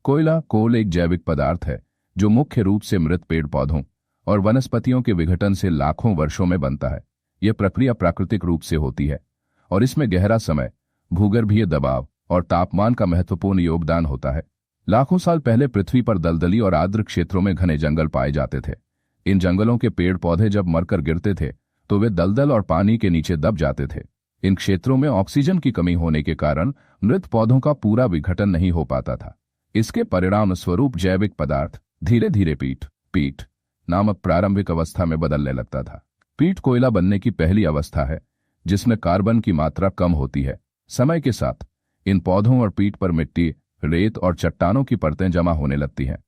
कोयला कोल एक जैविक पदार्थ है जो मुख्य रूप से मृत पेड़ पौधों और वनस्पतियों के विघटन से लाखों वर्षों में बनता है। यह प्रक्रिया प्राकृतिक रूप से होती है और इसमें गहरा समय, भूगर्भीय दबाव और तापमान का महत्वपूर्ण योगदान होता है। लाखों साल पहले पृथ्वी पर दलदली और आर्द्र क्षेत्रों में घने जंगल पाए जाते थे। इन जंगलों के पेड़ पौधे जब मरकर गिरते थे तो वे दलदल और पानी के नीचे दब जाते थे। इन क्षेत्रों में ऑक्सीजन की कमी होने के कारण मृत पौधों का पूरा विघटन नहीं हो पाता था। इसके परिणाम स्वरूप जैविक पदार्थ धीरे धीरे पीट नामक प्रारंभिक अवस्था में बदलने लगता था। पीट कोयला बनने की पहली अवस्था है जिसमें कार्बन की मात्रा कम होती है। समय के साथ इन पौधों और पीट पर मिट्टी, रेत और चट्टानों की परतें जमा होने लगती हैं।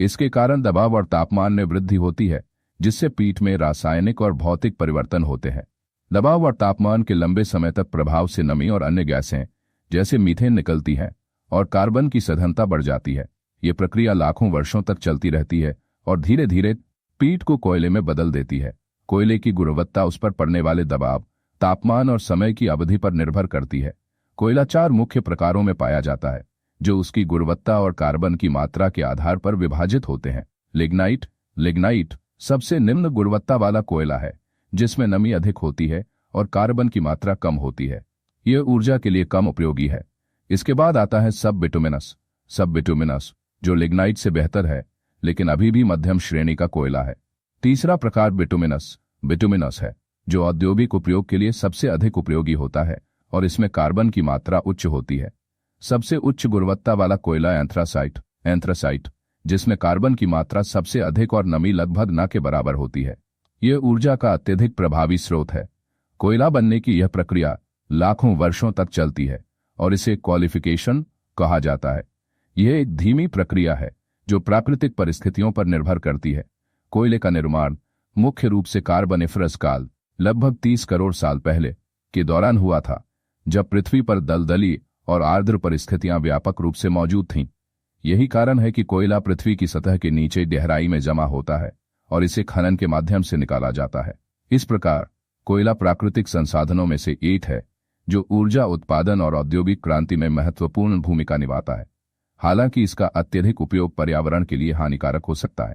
इसके कारण दबाव और तापमान में वृद्धि होती है, जिससे पीट में रासायनिक और भौतिक परिवर्तन होते हैं। दबाव और तापमान के लंबे समय तक प्रभाव से नमी और अन्य गैसें जैसे मीथेन निकलती हैं और कार्बन की सघनता बढ़ जाती है। ये प्रक्रिया लाखों वर्षों तक चलती रहती है और धीरे धीरे पीट को कोयले में बदल देती है। कोयले की गुणवत्ता उस पर पड़ने वाले दबाव, तापमान और समय की अवधि पर निर्भर करती है। कोयला 4 मुख्य प्रकारों में पाया जाता है जो उसकी गुणवत्ता और कार्बन की मात्रा के आधार पर विभाजित होते हैं। लिग्नाइट सबसे निम्न गुणवत्ता वाला कोयला है जिसमें नमी अधिक होती है और कार्बन की मात्रा कम होती है। यह ऊर्जा के लिए कम उपयोगी है। इसके बाद आता है सब बिटुमिनस जो लिग्नाइट से बेहतर है लेकिन अभी भी मध्यम श्रेणी का कोयला है। तीसरा प्रकार बिटुमिनस है जो औद्योगिक उपयोग के लिए सबसे अधिक उपयोगी होता है और इसमें कार्बन की मात्रा उच्च होती है। सबसे उच्च गुणवत्ता वाला कोयला एंथ्रासाइट जिसमें कार्बन की मात्रा सबसे अधिक और नमी लगभग न के बराबर होती है। यह ऊर्जा का अत्यधिक प्रभावी स्रोत है। कोयला बनने की यह प्रक्रिया लाखों वर्षों तक चलती है और इसे क्वालिफिकेशन कहा जाता है। यह एक धीमी प्रक्रिया है जो प्राकृतिक परिस्थितियों पर निर्भर करती है। कोयले का निर्माण मुख्य रूप से कार्बनिफरस काल लगभग 30 करोड़ साल पहले के दौरान हुआ था, जब पृथ्वी पर दलदली और आर्द्र परिस्थितियां व्यापक रूप से मौजूद थीं। यही कारण है कि कोयला पृथ्वी की सतह के नीचे गहराई में जमा होता है और इसे खनन के माध्यम से निकाला जाता है। इस प्रकार कोयला प्राकृतिक संसाधनों में से एक है जो ऊर्जा उत्पादन और औद्योगिक क्रांति में महत्वपूर्ण भूमिका निभाता है। हालांकि इसका अत्यधिक उपयोग पर्यावरण के लिए हानिकारक हो सकता है।